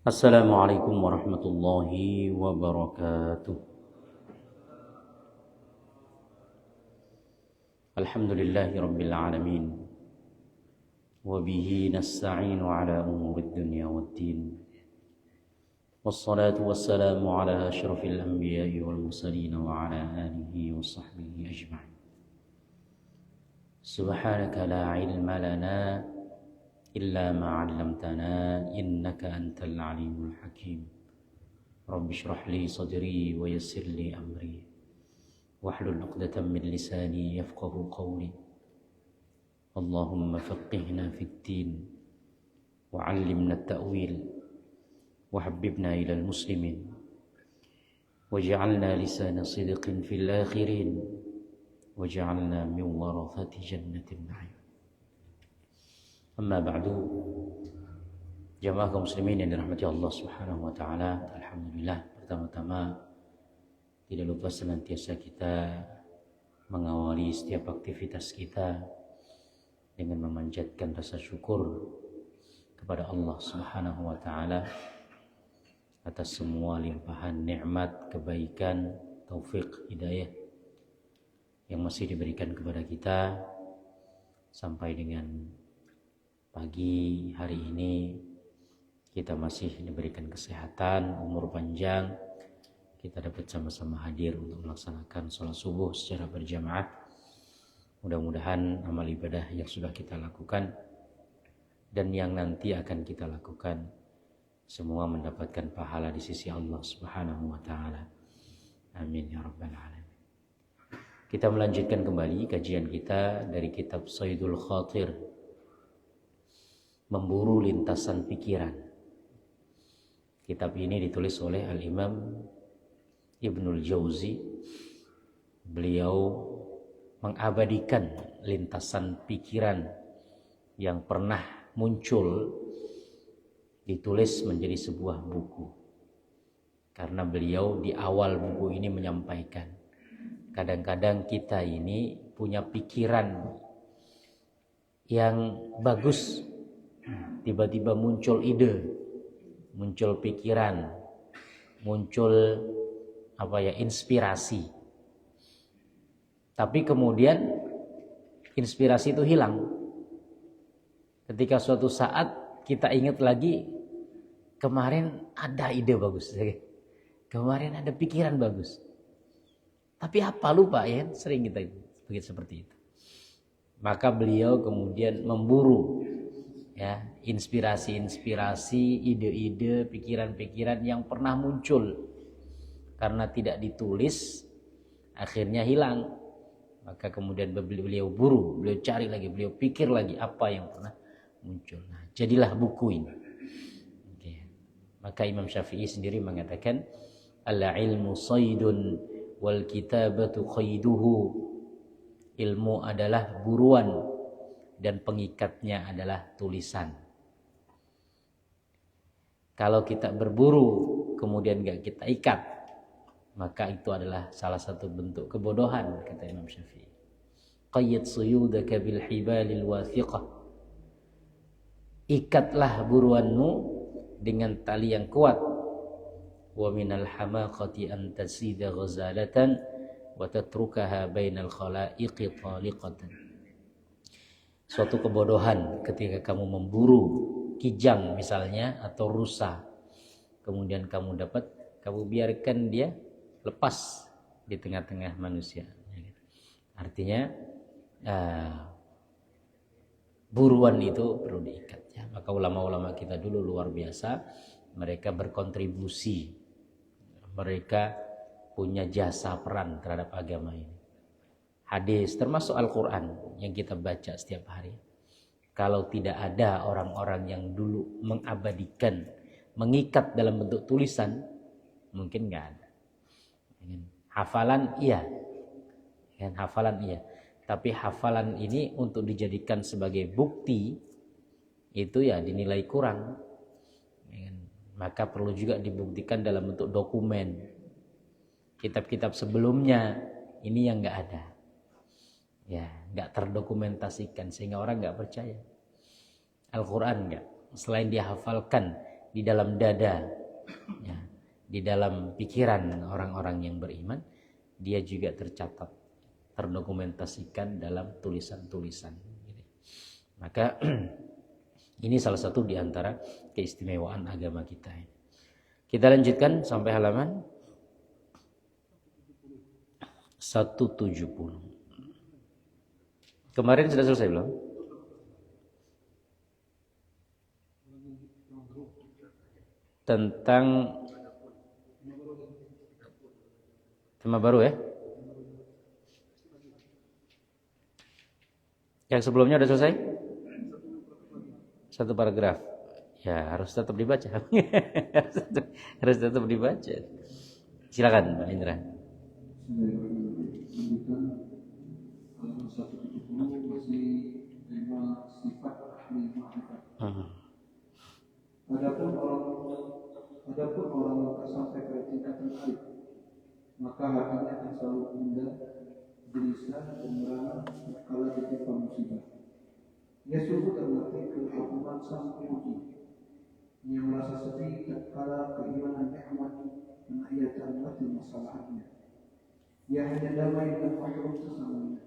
Assalamualaikum warahmatullahi wabarakatuh. Alhamdulillahi rabbil alamin. Wabihi nasta'inu ala umurid dunya waddin. Wassalatu wassalamu ala ashrafil anbiya'i wal mursalin wa ala alihi wa sahbihi ajma'in. Subhanaka la ilma lana إلا ما علمتنا إنك أنت العليم الحكيم رب اشرح لي صدري ويسر لي أمري واحلل عقدة من لساني يفقه قولي اللهم فقهنا في الدين وعلمنا التأويل وحببنا إلى المسلمين وجعلنا لسان صدق في الآخرين وجعلنا من ورثة جنة النعيم. Amma ba'du, jamaah kaum muslimin yang dirahmati Allah Subhanahu wa taala. Alhamdulillah, pertama-tama tidak lupa senantiasa kita mengawali setiap aktivitas kita dengan memanjatkan rasa syukur kepada Allah Subhanahu wa taala atas semua limpahan nikmat, kebaikan, taufik, hidayah yang masih diberikan kepada kita sampai dengan pagi hari ini. Kita masih diberikan kesehatan, umur panjang, kita dapat sama-sama hadir untuk melaksanakan sholat subuh secara berjamaah. Mudah-mudahan amal ibadah yang sudah kita lakukan dan yang nanti akan kita lakukan semua mendapatkan pahala di sisi Allah Subhanahu wa taala. Amin ya rabbal alamin. Kita melanjutkan kembali kajian kita dari kitab Saidul Khatir, Memburu Lintasan Pikiran. Kitab ini ditulis oleh Al-Imam Ibnul Jauzi. Beliau mengabadikan lintasan pikiran yang pernah muncul, ditulis menjadi sebuah buku. Karena beliau di awal buku ini menyampaikan, kadang-kadang kita ini punya pikiran yang bagus, tiba-tiba muncul ide, muncul pikiran, muncul inspirasi. Tapi kemudian inspirasi itu hilang. Ketika suatu saat kita ingat lagi, kemarin ada ide bagus, kemarin ada pikiran bagus. Tapi apa, lupa ya, sering kita begitu seperti itu. Maka beliau kemudian memburu inspirasi-inspirasi, ide-ide, pikiran-pikiran yang pernah muncul karena tidak ditulis, akhirnya hilang. Maka kemudian beliau buru, beliau cari lagi, beliau pikir lagi apa yang pernah muncul. Nah, jadilah buku ini. Maka Imam Syafi'i sendiri mengatakan, al-ilmu saydun wal kitabatu khayduhu. Ilmu adalah buruan dan pengikatnya adalah tulisan. Kalau kita berburu kemudian gak kita ikat, maka itu adalah salah satu bentuk kebodohan, kata Imam Syafi'i. Qayyid suyudaka bil hibalil wathiqah. Ikatlah buruanmu dengan tali yang kuat. Wa minal hamaqati an tasida ghazalatan wa tatrukaha bainal khalaiqi taliqatan. Suatu kebodohan ketika kamu memburu kijang misalnya atau rusa, kemudian kamu biarkan dia lepas di tengah-tengah manusia. Artinya buruan itu perlu diikat ya. Maka ulama-ulama kita dulu luar biasa, mereka berkontribusi, mereka punya jasa peran terhadap agama ini. Hadis termasuk Al-Quran yang kita baca setiap hari. Kalau tidak ada orang-orang yang dulu mengabadikan, mengikat dalam bentuk tulisan, mungkin nggak ada. Hafalan iya, tapi hafalan ini untuk dijadikan sebagai bukti itu ya dinilai kurang. Maka perlu juga dibuktikan dalam bentuk dokumen. Kitab-kitab sebelumnya ini yang nggak ada. Ya, nggak terdokumentasikan sehingga orang nggak percaya. Al-Quran nggak, selain dihafalkan di dalam dada, ya, di dalam pikiran orang-orang yang beriman, dia juga tercatat, terdokumentasikan dalam tulisan-tulisan. Maka ini salah satu di antara keistimewaan agama kita. Kita lanjutkan sampai halaman 170. Kemarin sudah selesai belum? Tentang tema baru ya? Yang sebelumnya sudah selesai? Satu paragraf. Ya harus tetap dibaca. harus tetap dibaca. Silakan Pak Indra. Adapun orang yang tak sampai pada tingkatan alif, maka hatinya akan selalu gundah, gelisah dan merana tatkala ditimpa musibah. Ia sungguh tak mengerti keagungan sang penguji. Ia merasa sedih tatkala kehilangan nikmat dan ia tak mengerti masalahnya. Ia hanya damai dengan makhluk sesamanya,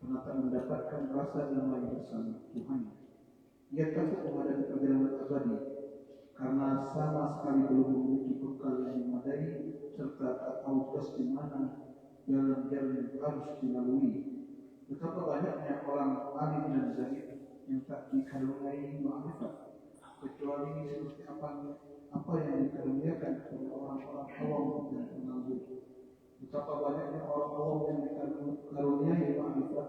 karena tak mendapatkan rasa damai bersama Tuhan. Ia takut menghadapi perjalanan abadi, karena sama sekali belum memiliki bekal yang memadai serta tak tahu di mana jalan-jalan yang harus dilalui. Betapa banyaknya orang alim dan zahid yang tak dikaruniai ma'rifat, kecuali seperti apa yang dikaruniakan kepada orang-orang awam dan penganggur. Betapa banyaknya orang awam yang dikaruniai ma'rifat,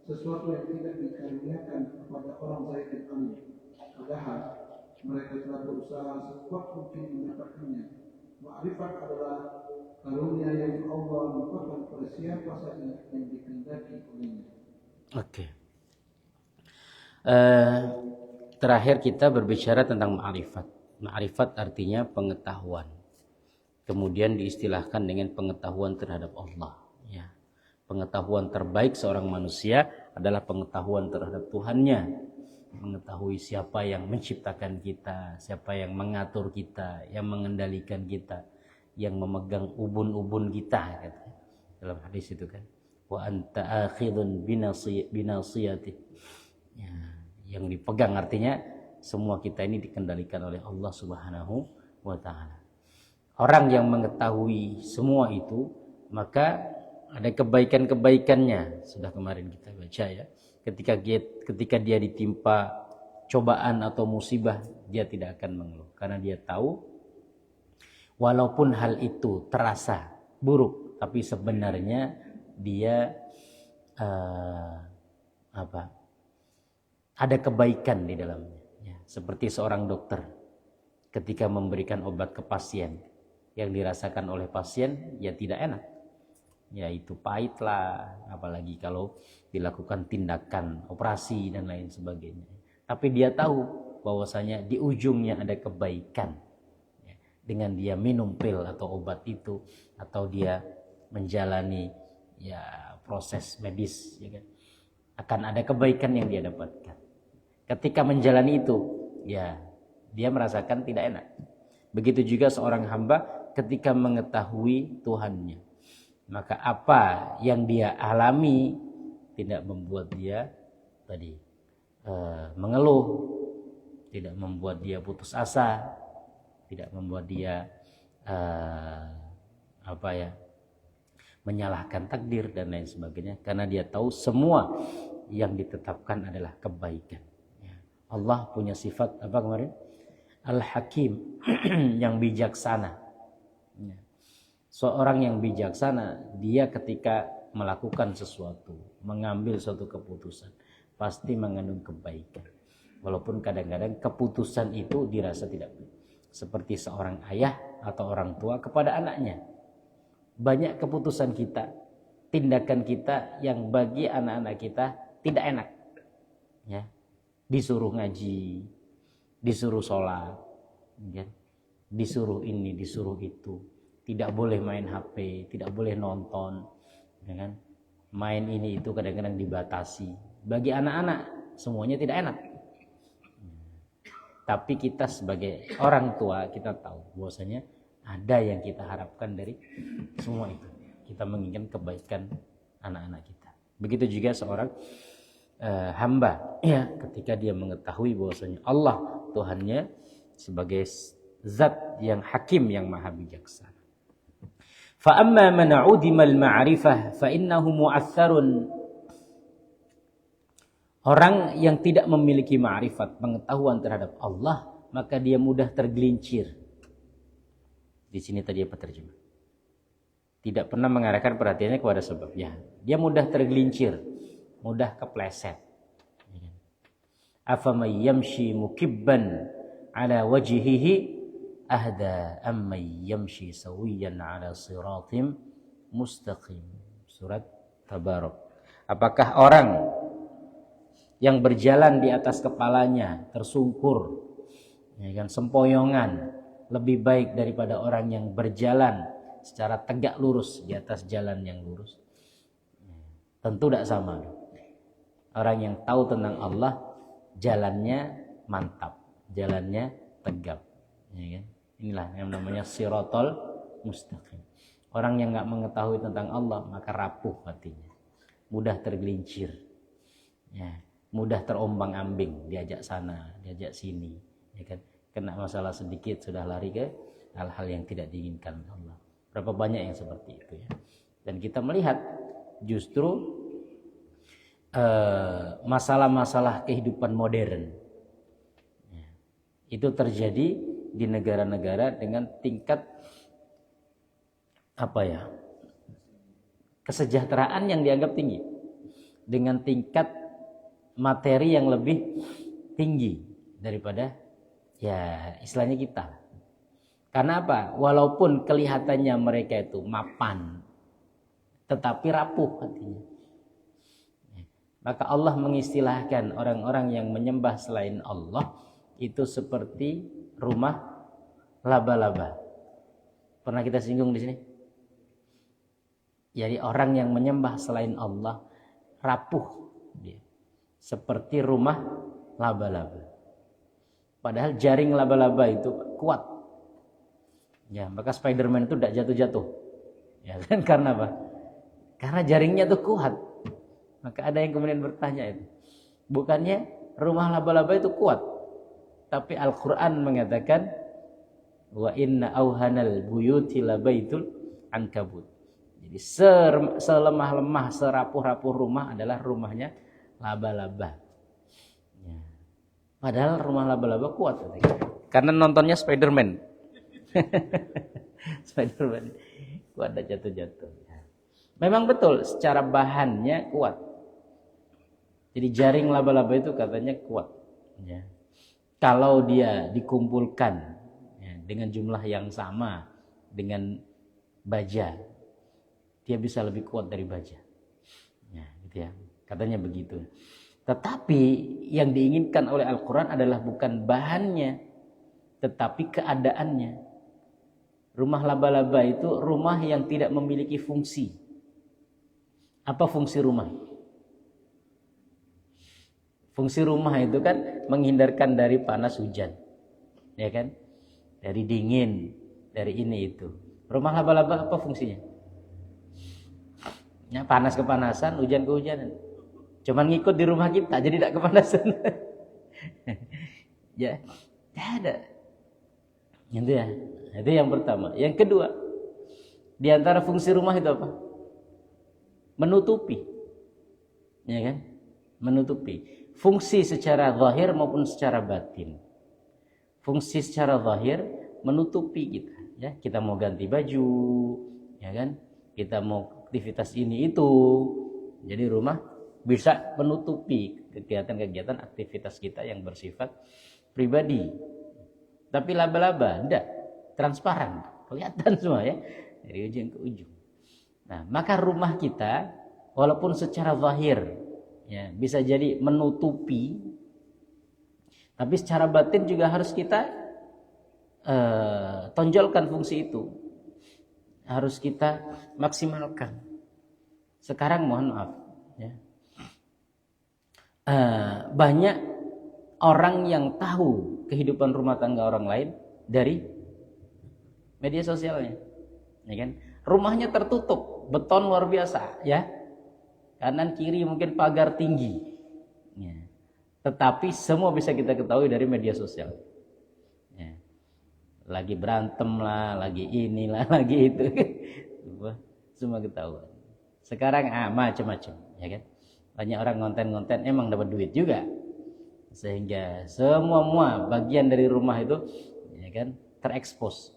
sesuatu yang tidak dikaruniakan kepada orang zahid dan alim. Padahal mereka telah berusaha sekuat mungkin mendapatkannya. Ma'rifat adalah karunia yang Allah memberikan kepada siapa saja yang dikehendaki olehnya. Oke. Terakhir kita berbicara tentang ma'rifat. Ma'rifat artinya pengetahuan. Kemudian diistilahkan dengan pengetahuan terhadap Allah. Ya. Pengetahuan terbaik seorang manusia adalah pengetahuan terhadap Tuhannya. Mengetahui siapa yang menciptakan kita, siapa yang mengatur kita, yang mengendalikan kita, yang memegang ubun-ubun kita, kata. Dalam hadis itu kan, wa anta akhidun binasiyati, ya, yang dipegang artinya semua kita ini dikendalikan oleh Allah Subhanahu wa taala. Orang yang mengetahui semua itu, maka ada kebaikan-kebaikannya. Sudah kemarin kita baca ya. Ketika dia ditimpa cobaan atau musibah, dia tidak akan mengeluh karena dia tahu walaupun hal itu terasa buruk, tapi sebenarnya dia ada kebaikan di dalamnya. Ya, seperti seorang dokter ketika memberikan obat ke pasien, yang dirasakan oleh pasien ya tidak enak. Ya itu pahit lah, apalagi kalau dilakukan tindakan operasi dan lain sebagainya. Tapi dia tahu bahwasanya di ujungnya ada kebaikan. Ya, dengan dia minum pil atau obat itu, atau dia menjalani ya proses medis, ya kan, akan ada kebaikan yang dia dapatkan. Ketika menjalani itu, ya dia merasakan tidak enak. Begitu juga seorang hamba ketika mengetahui Tuhannya, maka apa yang dia alami tidak membuat dia mengeluh, tidak membuat dia putus asa, tidak membuat dia menyalahkan takdir dan lain sebagainya, karena dia tahu semua yang ditetapkan adalah kebaikan. Allah punya sifat apa kemarin? Al-Hakim, yang bijaksana. Seorang yang bijaksana, dia ketika melakukan sesuatu, mengambil suatu keputusan, pasti mengandung kebaikan. Walaupun kadang-kadang keputusan itu dirasa tidak baik. Seperti seorang ayah atau orang tua kepada anaknya. Banyak keputusan kita, tindakan kita yang bagi anak-anak kita tidak enak. Ya. Disuruh ngaji, disuruh sholat, ya. Disuruh ini, disuruh itu. Tidak boleh main HP, tidak boleh nonton, ya kan? Main ini itu kadang-kadang dibatasi. Bagi anak-anak semuanya tidak enak. Tapi kita sebagai orang tua kita tahu bahwasanya ada yang kita harapkan dari semua itu. Kita menginginkan kebaikan anak-anak kita. Begitu juga seorang hamba ya, ketika dia mengetahui bahwasanya Allah Tuhannya sebagai zat yang hakim yang maha bijaksana. Fa amma man 'udima al-ma'rifah fa innahu mu'athharun. Orang yang tidak memiliki ma'rifat, pengetahuan terhadap Allah, maka dia mudah tergelincir. Di sini tadi apa terjemah? Tidak pernah mengarahkan perhatiannya kepada sebabnya. Dia mudah tergelincir, mudah kepleset. Afamay yamshi mukibban ala wajhihi ahda ammay yamshi sawiyan ala siratim mustaqim. Surat Tabarok. Apakah orang yang berjalan di atas kepalanya tersungkur, ya kan, sempoyongan, lebih baik daripada orang yang berjalan secara tegak lurus di atas jalan yang lurus? Tentu tidak sama. Orang yang tahu tentang Allah jalannya mantap, jalannya tegap, ya kan? Inilah yang namanya sirotol mustaqim. Orang yang nggak mengetahui tentang Allah maka rapuh hatinya, mudah tergelincir, ya, mudah terombang-ambing, diajak sana, diajak sini, ya kan? Kena masalah sedikit sudah lari ke hal-hal yang tidak diinginkan Allah. Berapa banyak yang seperti itu ya. Dan kita melihat justru masalah-masalah kehidupan modern ya, itu terjadi di negara-negara dengan tingkat kesejahteraan yang dianggap tinggi, dengan tingkat materi yang lebih tinggi daripada ya istilahnya kita. Karena apa? Walaupun kelihatannya mereka itu mapan, tetapi rapuh hatinya. Maka Allah mengistilahkan orang-orang yang menyembah selain Allah itu seperti rumah laba-laba. Pernah kita singgung di sini? Jadi orang yang menyembah selain Allah rapuh dia, seperti rumah laba-laba. Padahal jaring laba-laba itu kuat. Ya, maka Spiderman itu tidak jatuh-jatuh. Ya kan, karena apa? Karena jaringnya itu kuat. Maka ada yang kemudian bertanya itu, bukannya rumah laba-laba itu kuat? Tapi Al-Quran mengatakan, wa inna auhanal buyuti labaitul ankabut. Jadi selemah-lemah, serapuh-rapuh rumah adalah rumahnya laba-laba. Ya. Padahal rumah laba-laba kuat. Karena nontonnya Spiderman. Spiderman kuat dan jatuh-jatuh. Memang betul secara bahannya kuat. Jadi jaring laba-laba itu katanya kuat. Ya. Kalau dia dikumpulkan ya, dengan jumlah yang sama dengan baja, dia bisa lebih kuat dari baja. Ya, gitu ya. Katanya begitu. Tetapi yang diinginkan oleh Al-Quran adalah bukan bahannya, tetapi keadaannya. Rumah laba-laba itu rumah yang tidak memiliki fungsi. Apa fungsi rumah? Fungsi rumah itu kan menghindarkan dari panas hujan, ya kan? Dari dingin, dari ini itu. Rumah laba-laba apa fungsinya? Ya, panas kepanasan, hujan kehujanan. Cuman ngikut di rumah kita, jadi tidak kepanasan. Ya, tidak ada. Itu ya. Itu yang pertama. Yang kedua, di antara fungsi rumah itu apa? Menutupi. Ya kan? Menutupi. Fungsi secara zahir maupun secara batin. Fungsi secara zahir menutupi kita, ya. Kita mau ganti baju, ya kan? Kita mau aktivitas ini itu. Jadi rumah bisa menutupi kegiatan-kegiatan aktivitas kita yang bersifat pribadi. Tapi laba-laba enggak, transparan, kelihatan semua ya, dari ujung ke ujung. Nah, maka rumah kita walaupun secara zahir ya bisa jadi menutupi, tapi secara batin juga harus kita tonjolkan fungsi itu, harus kita maksimalkan. Sekarang mohon maaf ya, banyak orang yang tahu kehidupan rumah tangga orang lain dari media sosialnya, ya kan? Rumahnya tertutup, beton luar biasa, ya. Kanan kiri mungkin pagar tinggi, ya. Tetapi semua bisa kita ketahui dari media sosial. Ya. Lagi berantem lah, lagi inilah, lagi itu, semua ketahuan. Sekarang macam-macam, ya kan? Banyak orang konten-konten emang dapat duit juga, sehingga semua bagian dari rumah itu, ya kan, terekspos.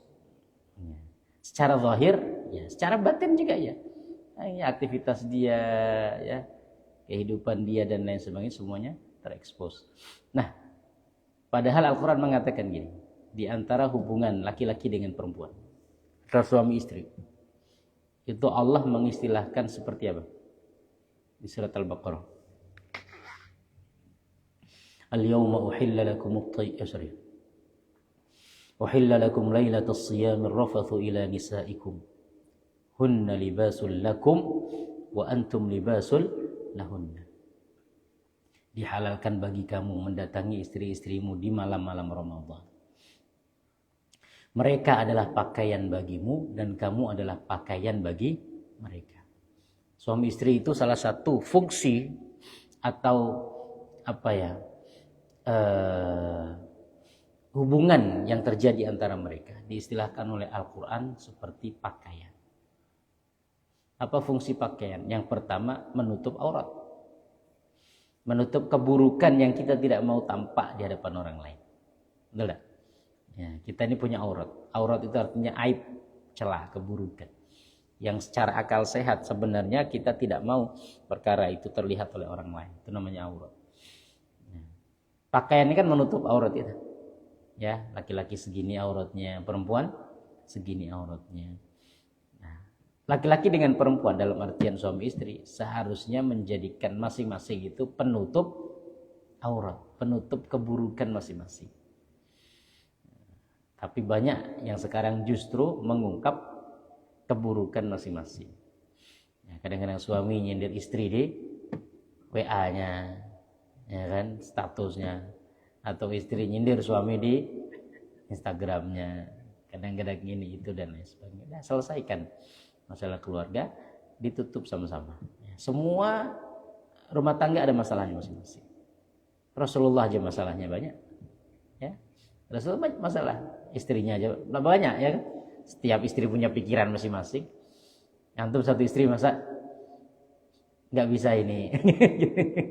Ya. Secara zahir, ya, secara batin juga ya. Aktivitas dia, ya, kehidupan dia dan lain sebagainya semuanya terekspos. Nah, padahal Al-Quran mengatakan gini, di antara hubungan laki-laki dengan perempuan, antara suami istri, itu Allah mengistilahkan seperti apa? Di surat Al-Baqarah. Al-yawma uhilla lakum uhilla lakum laylatas siyam ar-rafathu ila nisaikum hunna libasul lakum wa antum libasul lahunna. Dihalalkan bagi kamu mendatangi istri-istrimu di malam-malam Ramadan. Mereka adalah pakaian bagimu dan kamu adalah pakaian bagi mereka. Suami istri itu salah satu fungsi atau hubungan yang terjadi antara mereka diistilahkan oleh Al-Quran seperti pakaian. Apa fungsi pakaian? Yang pertama, menutup aurat, menutup keburukan yang kita tidak mau tampak di hadapan orang lain. Betul tak? Ya, kita ini punya aurat. Aurat itu artinya aib, celah, keburukan. Yang secara akal sehat sebenarnya kita tidak mau perkara itu terlihat oleh orang lain. Itu namanya aurat. Ya. Pakaian ini kan menutup aurat itu. Ya, laki-laki segini auratnya, perempuan segini auratnya. Nah, laki-laki dengan perempuan dalam artian suami istri seharusnya menjadikan masing-masing itu penutup aurat, penutup keburukan masing-masing. Tapi banyak yang sekarang justru mengungkap keburukan masing-masing. Ya, kadang-kadang suami nyindir istri di WA-nya, ya kan, statusnya, atau istri nyindir suami di Instagramnya, kadang-kadang ini itu dan lain sebagainya. Nah, selesaikan masalah keluarga, ditutup sama-sama. Ya, semua rumah tangga ada masalahnya masing-masing. Rasulullah aja masalahnya banyak, ya. Rasulullah masalah, istrinya aja banyak, ya kan. Setiap istri punya pikiran masing-masing. Antum satu istri masa nggak bisa ini,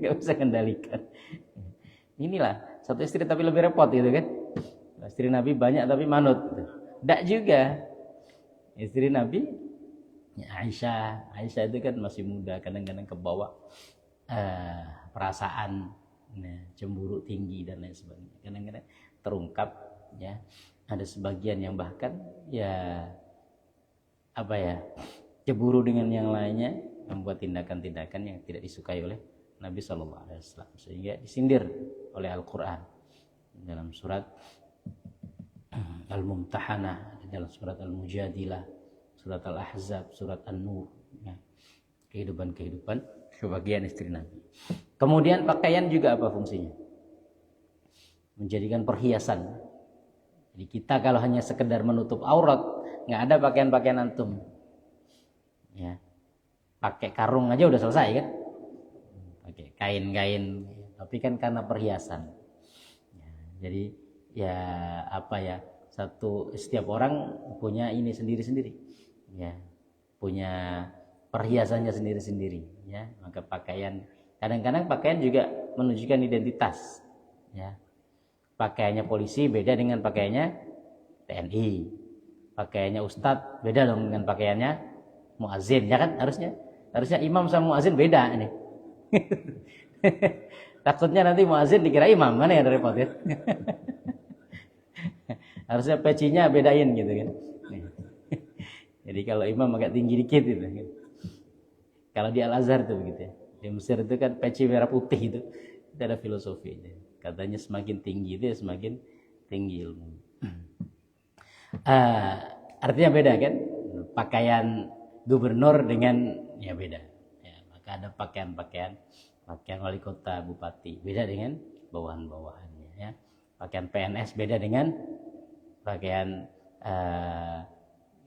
nggak bisa kendalikan. Inilah satu istri tapi lebih repot gitu kan. Istri Nabi banyak tapi manut. Nggak juga. Istri Nabi ya Aisyah itu kan masih muda, kadang-kadang kebawa perasaan, cemburu tinggi dan lain sebagainya. Kadang-kadang terungkap, ya. Ada sebagian yang bahkan cemburu dengan yang lainnya, membuat tindakan-tindakan yang tidak disukai oleh Nabi SAW, sehingga disindir oleh Al-Quran dalam surat Al-Mumtahanah, dalam surat Al-Mujadilah, surat Al-Ahzab, surat An-Nur, ya. Kehidupan sebagian istri Nabi. Kemudian pakaian juga apa fungsinya? Menjadikan perhiasan. Jadi kita kalau hanya sekedar menutup aurat, nggak ada pakaian-pakaian antum, ya, pakai karung aja udah selesai kan, pakai kain-kain, tapi kan karena perhiasan. Ya, jadi setiap orang punya ini sendiri-sendiri, ya, punya perhiasannya sendiri-sendiri, ya. Maka pakaian, kadang-kadang pakaian juga menunjukkan identitas, ya. Pakaiannya polisi beda dengan pakaiannya TNI. Pakaiannya ustadz beda dong dengan pakaiannya muazin, ya kan? Harusnya imam sama muazin beda ini. Takutnya nanti muazin dikira imam, mana yang repot ya? Harusnya pecinya bedain gitu kan. Jadi kalau imam agak tinggi dikit gitu kan. Kalau di Al-Azhar itu begitu ya. Di Mesir itu kan peci merah putih itu ada filosofinya. Katanya semakin tinggi itu ya semakin tinggi ilmu. Artinya beda kan? Pakaian gubernur dengan ya beda. Ya, maka ada pakaian wali kota, bupati, beda dengan bawahan-bawahannya, ya. Pakaian PNS beda dengan pakaian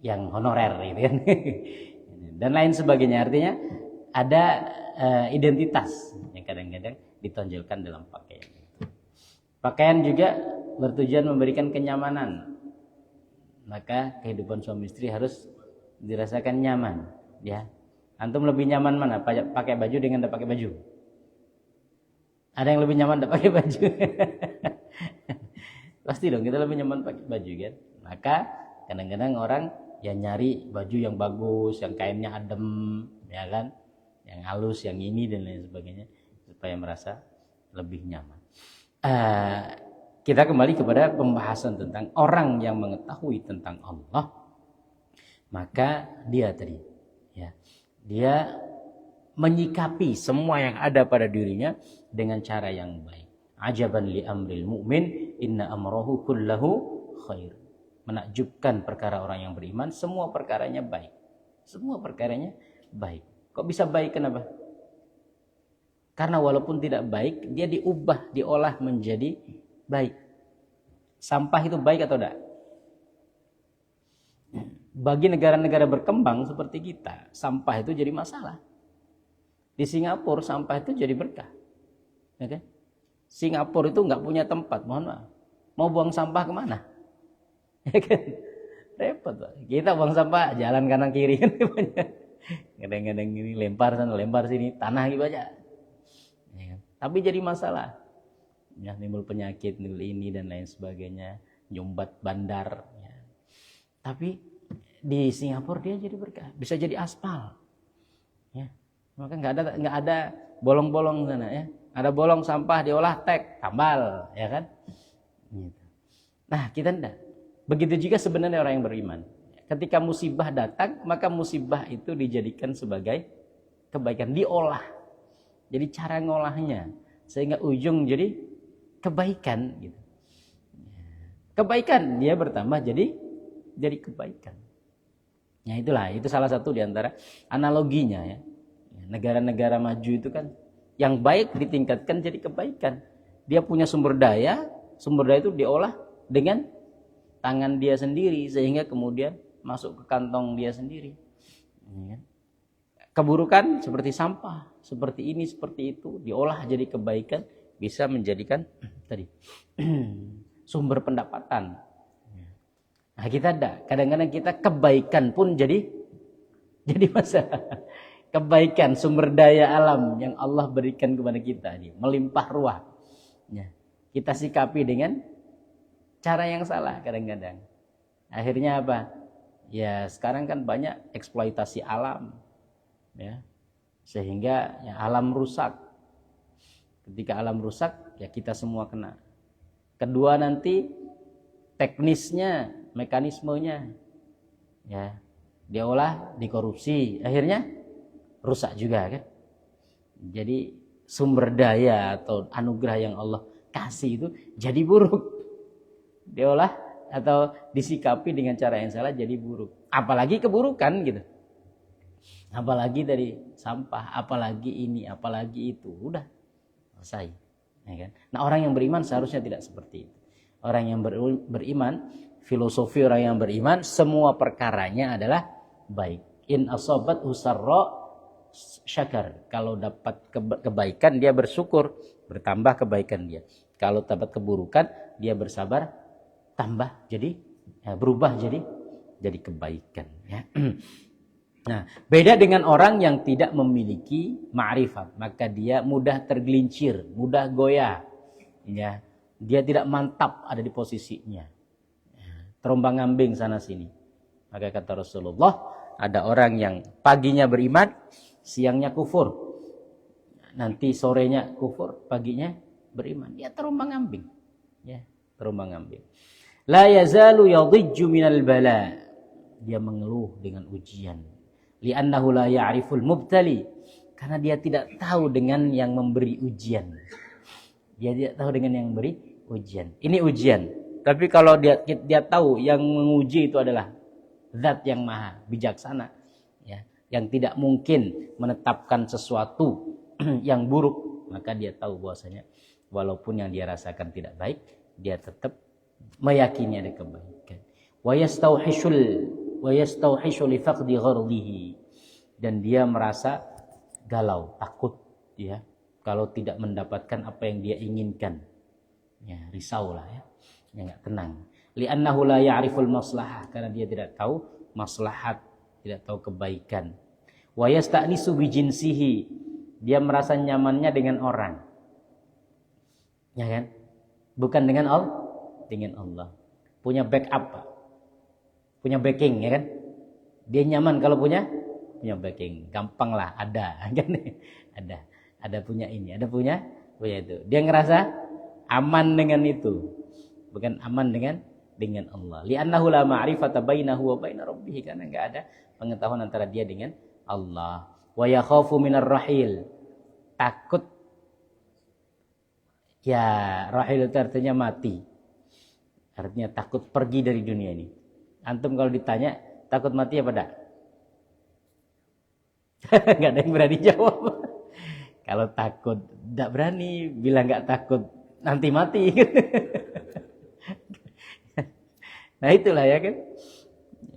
yang honorer gitu kan. Dan lain sebagainya. Artinya ada identitas yang kadang-kadang ditonjolkan dalam pakaian. Pakaian juga bertujuan memberikan kenyamanan. Maka kehidupan suami istri harus dirasakan nyaman, ya. Antum lebih nyaman mana? Pakai baju dengan tidak pakai baju? Ada yang lebih nyaman tidak pakai baju? Pasti dong, kita lebih nyaman pakai baju kan. Maka kadang-kadang orang yang nyari baju yang bagus, yang kainnya adem, ya kan, yang halus, yang ini dan lain sebagainya, supaya merasa lebih nyaman. Kita kembali kepada pembahasan tentang orang yang mengetahui tentang Allah, maka dia tadi, ya, dia menyikapi semua yang ada pada dirinya dengan cara yang baik. Ajaban li amril mu'min, inna amrahu kullahu khair. Menakjubkan perkara orang yang beriman, semua perkaranya baik. Semua perkaranya baik. Kok bisa baik? Kenapa? Karena walaupun tidak baik, dia diubah, diolah menjadi baik. Sampah itu baik atau tidak? Bagi negara-negara berkembang seperti kita, sampah itu jadi masalah. Di Singapura sampah itu jadi berkah, ya kan? Singapura itu nggak punya tempat, mohon maaf. Mau buang sampah kemana? Ya kan? Repot, Pak. Kita buang sampah jalan kanan kiri kan banyak. Kadang-kadang ini lempar sana, lempar sini, tanah gitu aja. Ya kan? Tapi jadi masalah. Ya, timbul penyakit, timbul ini dan lain sebagainya, nyumbat bandar. Ya. Tapi di Singapura dia jadi berkah, bisa jadi aspal. Ya. Maka nggak ada bolong-bolong sana ya. Ada bolong sampah diolah tek, tambal, ya kan? Gitu. Nah, kita enggak. Begitu juga sebenarnya orang yang beriman. Ketika musibah datang, maka musibah itu dijadikan sebagai kebaikan, diolah. Jadi cara ngolahnya sehingga ujung jadi kebaikan gitu. Kebaikan dia bertambah jadi kebaikan. Ya itulah, itu salah satu di antara analoginya ya. Negara-negara maju itu kan yang baik ditingkatkan jadi kebaikan. Dia punya sumber daya itu diolah dengan tangan dia sendiri sehingga kemudian masuk ke kantong dia sendiri. Keburukan seperti sampah, seperti ini, seperti itu diolah jadi kebaikan, bisa menjadikan tadi sumber pendapatan. Nah, kita ada kadang-kadang kita kebaikan pun jadi masalah. Kebaikan sumber daya alam yang Allah berikan kepada kita ini melimpah ruah. Ya. Kita sikapi dengan cara yang salah kadang-kadang. Akhirnya apa? Ya sekarang kan banyak eksploitasi alam, ya, sehingga ya, alam rusak. Ketika alam rusak, ya kita semua kena. Kedua nanti teknisnya, mekanismenya, ya diolah, dikorupsi, akhirnya rusak juga kan. Jadi sumber daya atau anugerah yang Allah kasih itu jadi buruk. Diolah atau disikapi dengan cara yang salah jadi buruk. Apalagi keburukan gitu. Apalagi dari sampah, apalagi ini, apalagi itu. Udah selesai. Ya kan? Nah orang yang beriman seharusnya tidak seperti itu. Orang yang beriman, filosofi orang yang beriman, semua perkaranya adalah baik. In asobat usarra syakar, kalau dapat kebaikan dia bersyukur, bertambah kebaikan dia. Kalau dapat keburukan dia bersabar, tambah jadi berubah jadi kebaikan ya. Nah, beda dengan orang yang tidak memiliki ma'rifat, maka dia mudah tergelincir, mudah goyah ya. Dia tidak mantap ada di posisinya. Terombang-ambing sana sini. Maka kata Rasulullah, ada orang yang paginya beriman, siangnya kufur, nanti sorenya kufur, paginya beriman. Dia terombang-ambing, ya, terombang-ambing. La yazalu yadhijju minal bala. Dia mengeluh dengan ujian. Li'annahu la ya'riful mubtali. Karena dia tidak tahu dengan yang memberi ujian. Dia tidak tahu dengan yang memberi ujian. Ini ujian. Tapi kalau dia tahu yang menguji itu adalah Zat yang maha bijaksana, ya, yang tidak mungkin menetapkan sesuatu yang buruk, maka dia tahu bahwasanya walaupun yang dia rasakan tidak baik, dia tetap meyakini ada kebaikan. Wa yastauhishu li faqdi ghardihi, dan dia merasa galau, takut ya kalau tidak mendapatkan apa yang dia inginkan. Ya, risau lah ya. Ya enggak tenang. Li'annahu la ya'riful maslahah, karena dia tidak tahu maslahat, tidak tahu kebaikan. Wa yasta'nisu bi jinsihi, dia merasa nyamannya dengan orang. Ya kan? Bukan dengan Allah, dengan Allah. Punya backup, Pak. Punya backing, ya kan? Dia nyaman kalau punya backing. Gampang lah, ada kan? Ada punya ini, ada punya itu. Dia ngerasa aman dengan itu. Bukan aman dengan Allah. Li'annahu la ma'rifata bainahu wa baina rabbih, karena enggak ada pengetahuan antara dia dengan Allah. Wa yakhafu minar rahil, takut. Ya, rahil itu artinya mati. Artinya takut pergi dari dunia ini. Antum kalau ditanya takut mati apa enggak? Enggak ada yang berani jawab. Kalau takut enggak berani, bilang enggak takut nanti mati. Nah itulah ya kan.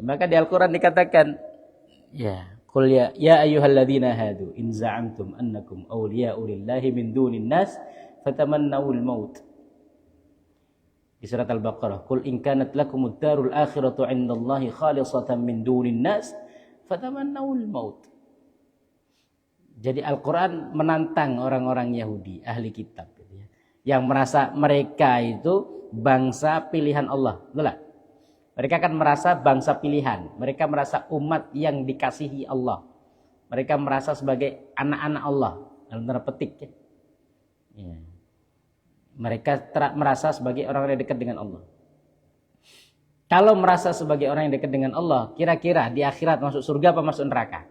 Maka di Al-Quran dikatakan, ya, qul ya ayyuhalladzina hadu in za'amtum annakum awliya'u lillahi min dunin nas fatamannawul maut. Di surat Al-Baqarah, qul in kanat lakumud darul akhiratu 'indallahi khalisatan min dunin nas fatamannawul maut. Jadi Al-Quran menantang orang-orang Yahudi, ahli kitab gitu ya, yang merasa mereka itu bangsa pilihan Allah. Betul tak? Mereka akan merasa bangsa pilihan. Mereka merasa umat yang dikasihi Allah. Mereka merasa sebagai anak-anak Allah. Dalam tanda petik. Ya. Mereka merasa sebagai orang yang dekat dengan Allah. Kalau merasa sebagai orang yang dekat dengan Allah, kira-kira di akhirat masuk surga apa masuk neraka?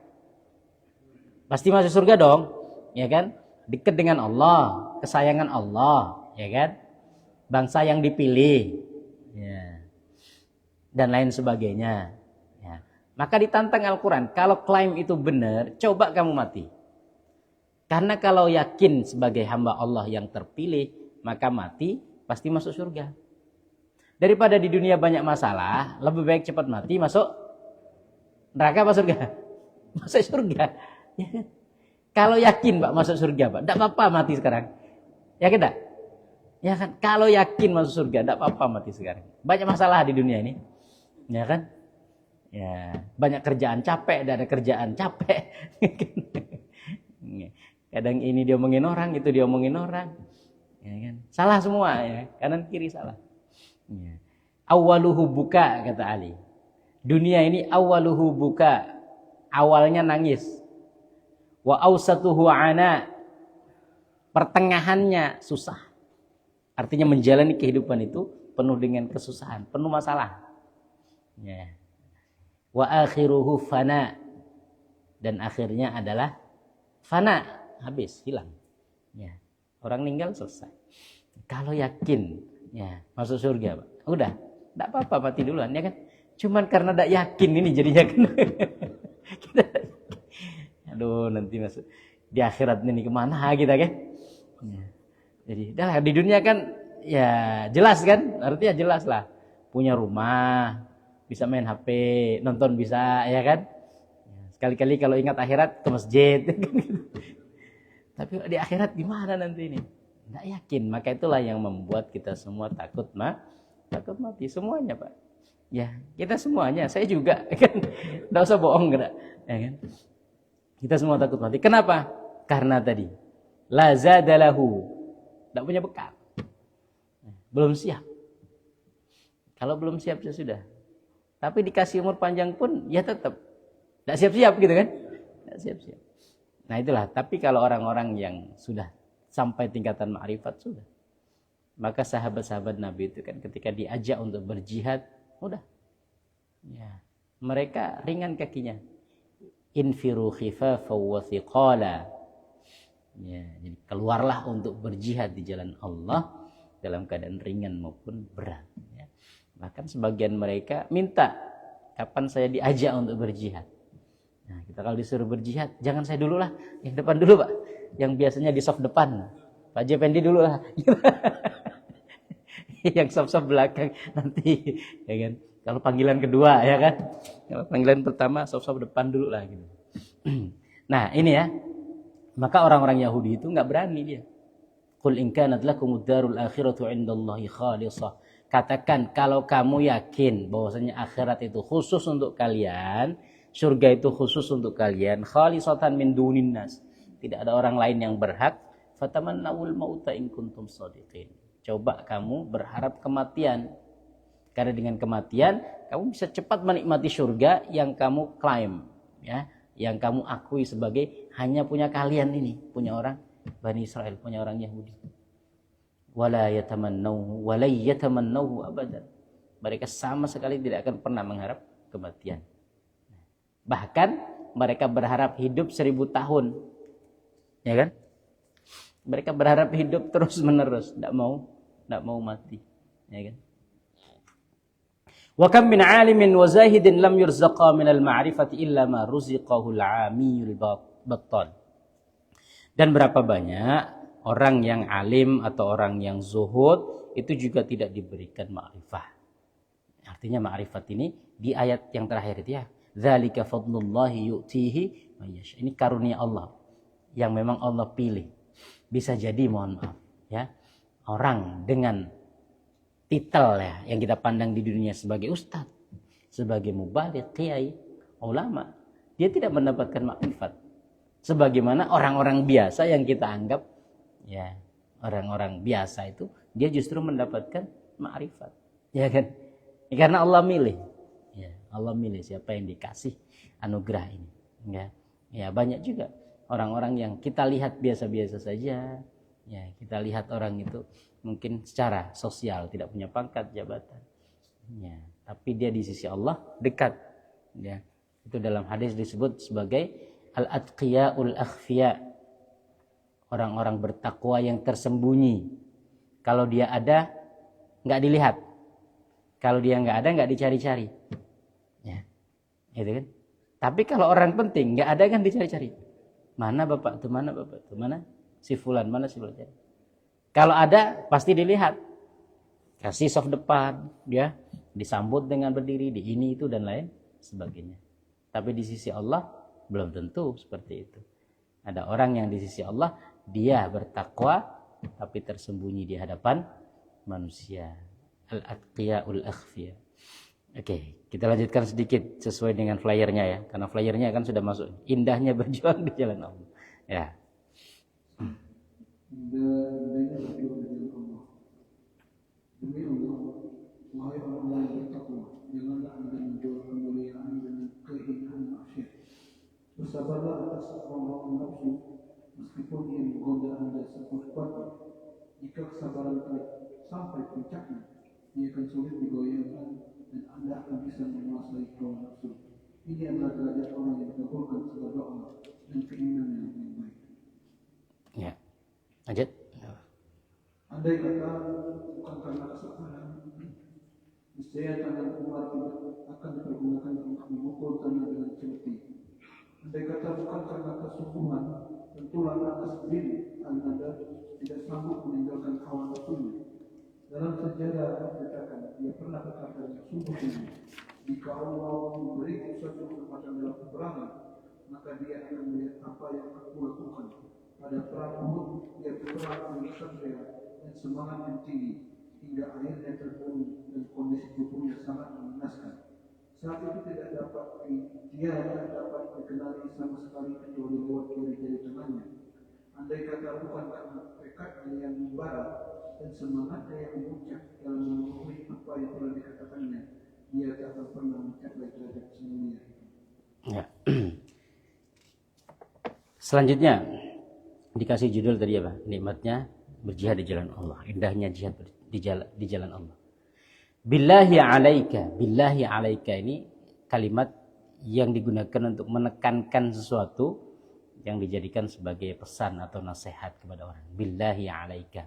Pasti masuk surga dong. Ya kan? Dekat dengan Allah. Kesayangan Allah. Ya kan? Bangsa yang dipilih. Ya. Dan lain sebagainya. Ya. Maka ditantang Al-Quran, kalau klaim itu benar, coba kamu mati. Karena kalau yakin sebagai hamba Allah yang terpilih, maka mati pasti masuk surga. Daripada di dunia banyak masalah, lebih baik cepat mati masuk neraka apa surga? Masuk surga. Ya kan? Kalau yakin Pak masuk surga Pak, tidak apa-apa mati sekarang. Yakin tak? Ya kan? Kalau yakin masuk surga, tidak apa-apa mati sekarang. Banyak masalah di dunia ini. Ya kan? Ya, banyak kerjaan capek, ada kerjaan capek. Kadang ini dia omongin orang, itu dia omongin orang. Ya kan? Salah semua ya, kanan kiri salah. Ya. Awaluhu buka, kata Ali. Dunia ini awaluhu buka, awalnya nangis. Wa ausatuhu ana, pertengahannya susah. Artinya menjalani kehidupan itu penuh dengan kesusahan, penuh masalah. Ya. Wa akhiruhu fana, dan akhirnya adalah fana, habis, hilang. Ya. Orang meninggal selesai. Kalau yakin, ya masuk surga, Pak. Udah, enggak apa-apa mati duluan, ya kan? Cuman karena enggak yakin ini jadinya kan. Aduh, nanti masuk di akhirat ini kemana kita kan? Ya. Jadi, dah di dunia kan ya jelas kan? Artinya jelas lah. Punya rumah, bisa main HP, nonton bisa, ya kan? Sekali-kali kalau ingat akhirat ke masjid. Tapi di akhirat gimana nanti ini? Nggak yakin. Maka itulah yang membuat kita semua takut mati. Semuanya Pak. Ya, kita semuanya. Saya juga. Kan? Nggak usah bohong. Ya kan? Kita semua takut mati. Kenapa? Karena tadi. La zadalahu. Nggak punya bekal. Belum siap. Kalau belum siap ya sudah. Tapi dikasih umur panjang pun ya tetap tidak siap-siap gitu kan? Tidak siap-siap. Nah itulah. Tapi kalau orang-orang yang sudah sampai tingkatan ma'rifat sudah, maka sahabat-sahabat Nabi itu kan ketika diajak untuk berjihad, udah, ya mereka ringan kakinya. Infiru khifafa wa thiqala. Ya, jadi keluarlah untuk berjihad di jalan Allah dalam keadaan ringan maupun berat. Ya. Bahkan sebagian mereka minta, kapan saya diajak untuk berjihad. Nah, kita kalau disuruh berjihad, jangan saya dulu lah, yang depan dulu Pak. Yang biasanya di soft depan, Pak Jependi dulu lah. Yang saf-saf belakang nanti, ya kan? Kalau panggilan kedua, ya kan? Kalau panggilan pertama saf-saf depan dulu lah gitu. Nah, ini ya. Maka orang-orang Yahudi itu nggak berani dia. Qul in kanat lakumud darul akhiratu 'indallahi khalisah. Katakan kalau kamu yakin bahwasanya akhirat itu khusus untuk kalian, surga itu khusus untuk kalian, khalisatan min dunin nas. Tidak ada orang lain yang berhak, fatamannawul mauta in kuntum shadiqin. Coba kamu berharap kematian. Karena dengan kematian kamu bisa cepat menikmati surga yang kamu klaim, ya, yang kamu akui sebagai hanya punya kalian ini, punya orang Bani Israel, punya orang Yahudi. Wala yatamannahu abadan. Mereka sama sekali tidak akan pernah mengharap kematian. Bahkan mereka berharap hidup 1000 tahun. Ya kan? Mereka berharap hidup terus menerus, tidak mau mati. Ya kan? Wa kam min 'alimin wa zahidin lam yurzaqa min al-ma'rifati illa ma ruziqahu al-'amiyul battal. Dan berapa banyak orang yang alim atau orang yang zuhud itu juga tidak diberikan ma'rifah. Artinya ma'rifat ini di ayat yang terakhir itu ya, dzalika fadlullahi yu'tihi may yasha. Ini karunia Allah yang memang Allah pilih. Bisa jadi, mohon maaf ya, orang dengan titel ya yang kita pandang di dunia sebagai ustadz, sebagai mubaligh, kiai, ulama, dia tidak mendapatkan makrifat sebagaimana orang-orang biasa yang kita anggap ya orang-orang biasa itu, dia justru mendapatkan makrifat, ya kan? Ya, karena Allah milih, ya Allah milih siapa yang dikasih anugerah ini, ya banyak juga orang-orang yang kita lihat biasa-biasa saja, ya kita lihat orang itu mungkin secara sosial tidak punya pangkat jabatan, ya tapi dia di sisi Allah dekat, ya itu dalam hadis disebut sebagai al-atqiyaul akhfiya, orang-orang bertakwa yang tersembunyi. Kalau dia ada nggak dilihat, kalau dia nggak ada nggak dicari-cari, ya gitu kan. Tapi kalau orang penting nggak ada kan dicari-cari, mana bapak tuh, mana bapak tuh, mana si fulan, mana si fulan. Kalau ada pasti dilihat, kasih soft depan, dia disambut dengan berdiri di ini itu dan lain sebagainya. Tapi di sisi Allah belum tentu seperti itu. Ada orang yang di sisi Allah dia bertakwa tapi tersembunyi di hadapan manusia. Al-atqiyaul akhfiya. Oke, kita lanjutkan sedikit sesuai dengan flyernya ya, karena flyernya kan sudah masuk. Indahnya berjuang di jalan Allah. Ya. Indahnya berjuang di jalan Allah. Demi Allah, wahai orang yang bertakwa, janganlah anda menjual kemuliaan dengan kehinaan maksiat. Bersabarlah atas hawa nafsu, meskipun ia menggoda anda sekuat-kuatnya. Jika kesabaran telah sampai puncaknya, ia akan sulit digoyahkan dan anda akan bisa menguasai hawa nafsu. Ini adalah derajat orang yang dikabulkan segala doa dan keinginan yang baik. Ya, lanjut. Andai kata bukan karena kesabaran, niscaya tangan Umar akan dipergunakan untuk memukul tanah dengan celeti. Andai kata bukan karena kesungguhan, tentulah atas sendiri Anda tidak sanggup meninggalkan hawa nafsunya. Dalam sejarah dikatakan, dia pernah berkata yang sungguh ini, jika Allah memberi suatu kesempatan dalam peperangan, maka dia akan melihat apa yang aku lakukan. Pada perang Uhud, dia berperang dengan kesatria dan semangat yang tinggi, hingga akhirnya terbunuh dan kondisi tubuhnya sangat mengenaskan. Saat itu tidak dapat dikenali sama sekali kecuali lewat jari-jari tangannya. Andai kata bukan karena tekadnya yang membara dan semangatnya yang memuncak dalam memenuhi apa yang telah dikatakannya, dia tak akan pernah mencapai derajat semuanya. Ya. Selanjutnya dikasih judul tadi apa? Nikmatnya berjihad di jalan Allah, indahnya jihad di jalan Allah. Billahi alaika ini kalimat yang digunakan untuk menekankan sesuatu yang dijadikan sebagai pesan atau nasihat kepada orang. Billahi alaika,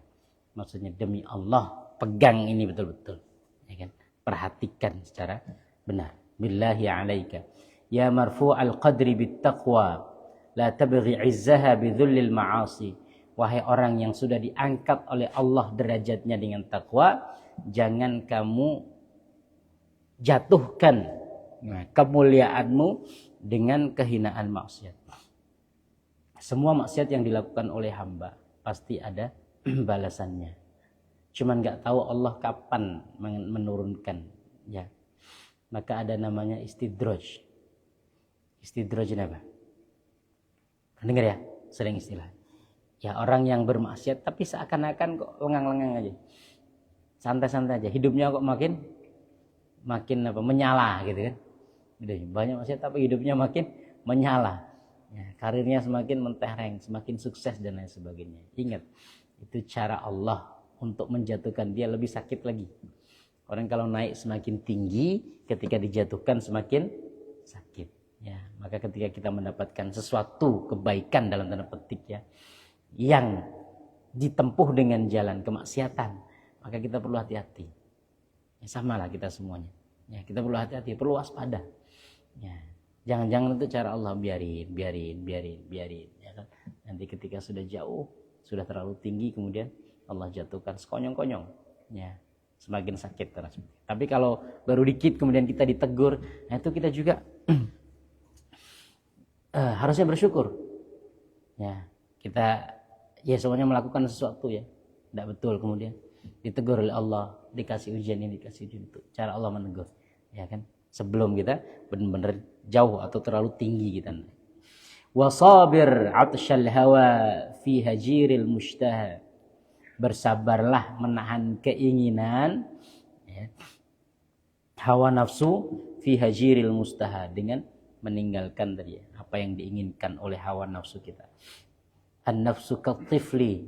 maksudnya demi Allah, pegang ini betul-betul, ya kan? Perhatikan secara benar. Billahi alaika ya marfu'al qadri bittaqwa la tabghi 'izzaha bidzullil ma'asi. Wahai orang yang sudah diangkat oleh Allah derajatnya dengan takwa, jangan kamu jatuhkan kemuliaanmu dengan kehinaan maksiat. Semua maksiat yang dilakukan oleh hamba pasti ada balasannya. Cuman nggak tahu Allah kapan menurunkan, ya. Maka ada namanya istidraj. Istidraj apa? Dengar ya, sering istilah. Ya, orang yang bermaksiat tapi seakan-akan kok lengang-lengang aja. Santai-santai aja. Hidupnya kok makin menyala gitu kan. Banyak maksiat tapi hidupnya makin menyala. Ya, karirnya semakin mentereng, semakin sukses dan lain sebagainya. Ingat, itu cara Allah untuk menjatuhkan dia lebih sakit lagi. Orang kalau naik semakin tinggi, ketika dijatuhkan semakin sakit. Ya, maka ketika kita mendapatkan sesuatu kebaikan dalam tanda petik ya, yang ditempuh dengan jalan kemaksiatan, maka kita perlu hati-hati. Ya, samalah kita semuanya. Ya, kita perlu hati-hati, perlu waspada. Ya, jangan-jangan itu cara Allah biarin. Ya kan? Nanti ketika sudah jauh, sudah terlalu tinggi, kemudian Allah jatuhkan sekonyong-konyong. Ya, semakin sakit terus. Tapi kalau baru dikit kemudian kita ditegur, nah itu kita juga harusnya bersyukur. Ya, kita semuanya melakukan sesuatu ya, tidak betul kemudian ditegur oleh Allah, dikasih ujian ini, dikasih ujian itu. Cara Allah menegur, ya kan? Sebelum kita benar-benar jauh atau terlalu tinggi kita. Wasabir 'atshal hawa fi hajiril mushtaha. Bersabarlah menahan keinginan ya, hawa nafsu fi hajiril mustaha, dengan meninggalkan tadi apa yang diinginkan oleh hawa nafsu kita. An-nafsu katifli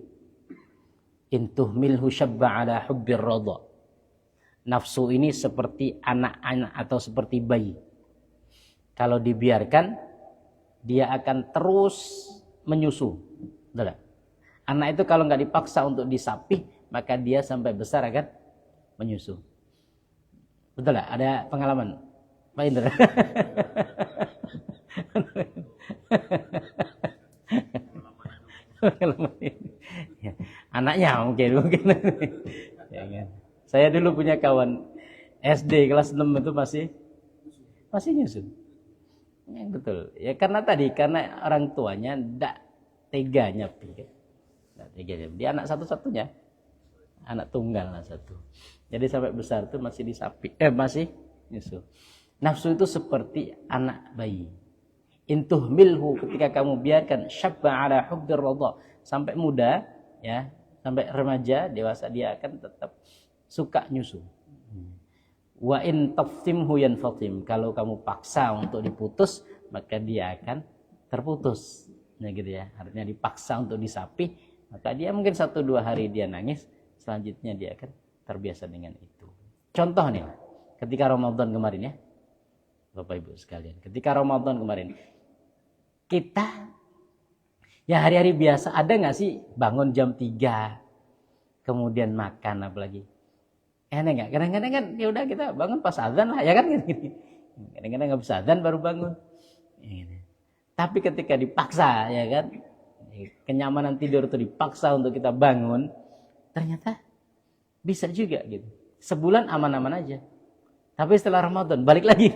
in tuhmilhu syabba ala hubbir radha. Nafsu ini seperti anak-anak atau seperti bayi. Kalau dibiarkan, dia akan terus menyusu. Betul tak? Anak itu kalau nggak dipaksa untuk disapih, maka dia sampai besar akan menyusu. Betul lah, ada pengalaman Pak Indra. Ya, anaknya mungkin. Ya, kan? Saya dulu punya kawan SD kelas 6 itu masih nyusu. Ya, betul. Ya karena orang tuanya tidak tega nyapi. Dia anak satu-satunya, anak tunggal lah satu. Jadi sampai besar itu masih disapi, masih nyusu. Nafsu itu seperti anak bayi. Intuh milhu, ketika kamu biarkan syabba ala hubbir radha, sampai muda ya, sampai remaja, dewasa, dia akan tetap suka nyusu. Wa in taftimhu yanfatim, kalau kamu paksa untuk diputus, maka dia akan terputus. Nah gitu ya, artinya dipaksa untuk disapih, maka dia mungkin 1-2 hari dia nangis, selanjutnya dia akan terbiasa dengan itu. Contoh nih, ketika Ramadan kemarin ya, Bapak Ibu sekalian, ketika Ramadan kemarin, kita ya hari-hari biasa ada nggak sih bangun jam 3, kemudian makan apalagi? Enak nggak? Kadang-kadang kan ya udah kita bangun pas azan lah ya kan? Kadang-kadang nggak bisa azan baru bangun. Tapi ketika dipaksa ya kan, kenyamanan tidur itu dipaksa untuk kita bangun, ternyata bisa juga gitu. Sebulan aman-aman aja. Tapi setelah Ramadan balik lagi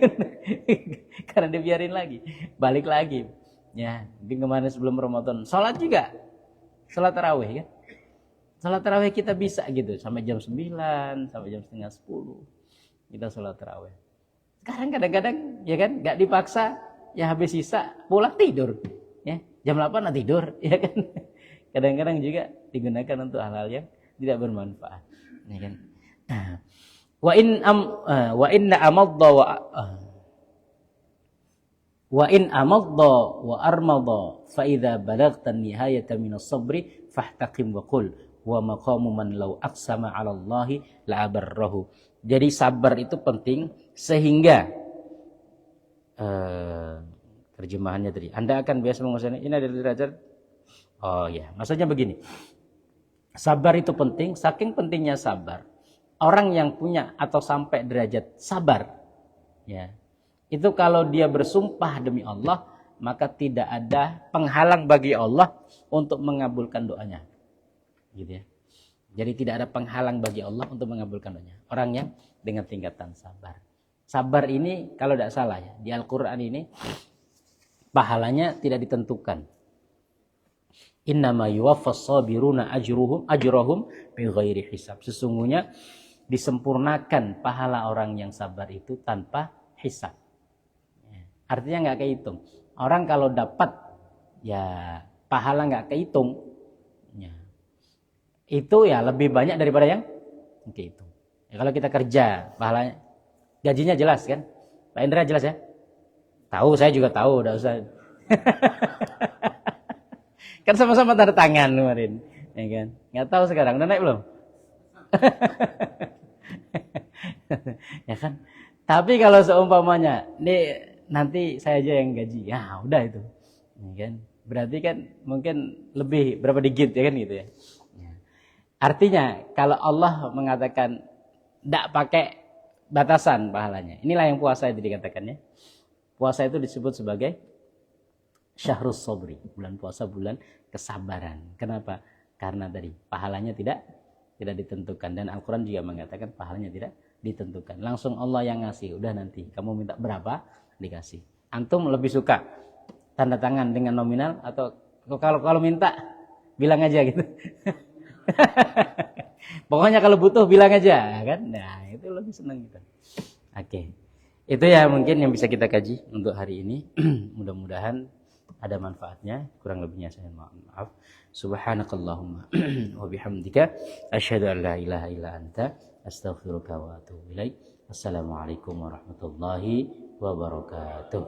karena dibiarin lagi, balik lagi. Ya, mungkin kemarin sebelum Ramadan sholat juga, sholat tarawih kan. Sholat tarawih kita bisa gitu sampai jam 9, sampai jam setengah 10 kita sholat tarawih. Sekarang kadang-kadang ya kan nggak dipaksa, ya habis sisa pulang tidur, ya jam 8 tidur, ya kan. Kadang-kadang juga digunakan untuk hal-hal yang tidak bermanfaat, ya kan. Wa inna amadda wa in amadda wa armadha fa idza balagta nihayata min as-sabri fahtaqim wa qul wa maqamu man law aqsama 'ala Allah la abarrahu. Jadi sabar itu penting sehingga terjemahannya tadi. Anda akan biasa mengusahakan ini ada derajat. Oh ya, maksudnya begini. Sabar itu penting, saking pentingnya sabar. Orang yang punya atau sampai derajat sabar ya, itu kalau dia bersumpah demi Allah, maka tidak ada penghalang bagi Allah untuk mengabulkan doanya. Gitu ya. Jadi tidak ada penghalang bagi Allah untuk mengabulkan doanya. Orang yang dengan tingkatan sabar. Sabar ini kalau tidak salah ya, di Al-Quran ini pahalanya tidak ditentukan. Innama yuwaffas sabiruna ajrahum bighairi hisab. Sesungguhnya disempurnakan pahala orang yang sabar itu tanpa hisab. Artinya nggak kehitung. Orang kalau dapat ya pahala nggak kehitung, ya, itu ya lebih banyak daripada yang kehitung. Ya, kalau kita kerja pahalanya, gajinya jelas kan? Pak Indra jelas ya? Tahu, saya juga tahu, udah usah. Kan sama-sama tanda tangan kemarin, ya kan? Nggak tahu sekarang udah naik belum? Ya kan? Tapi kalau seumpamanya, nih nanti saya aja yang gaji, ya udah itu, ya kan? Berarti kan mungkin lebih berapa digit ya kan gitu ya. Artinya kalau Allah mengatakan tidak pakai batasan pahalanya, inilah yang puasa itu dikatakannya. Puasa itu disebut sebagai syahrus sabri, bulan puasa, bulan kesabaran. Kenapa? Karena tadi pahalanya tidak ditentukan, dan Al-Quran juga mengatakan pahalanya tidak ditentukan. Langsung Allah yang ngasih, udah nanti kamu minta berapa dikasih. Antum lebih suka tanda tangan dengan nominal atau kalau minta bilang aja gitu. Pokoknya kalau butuh bilang aja kan. Nah, itu lebih senang gitu. Oke. Itu ya mungkin yang bisa kita kaji untuk hari ini. Mudah-mudahan ada manfaatnya. Kurang lebihnya saya mohon maaf. Subhanakallahumma wa bihamdika asyhadu an la ilaha illa anta astaghfiruka wa atubu ilaik. Assalamualaikum warahmatullahi wabarakatuh.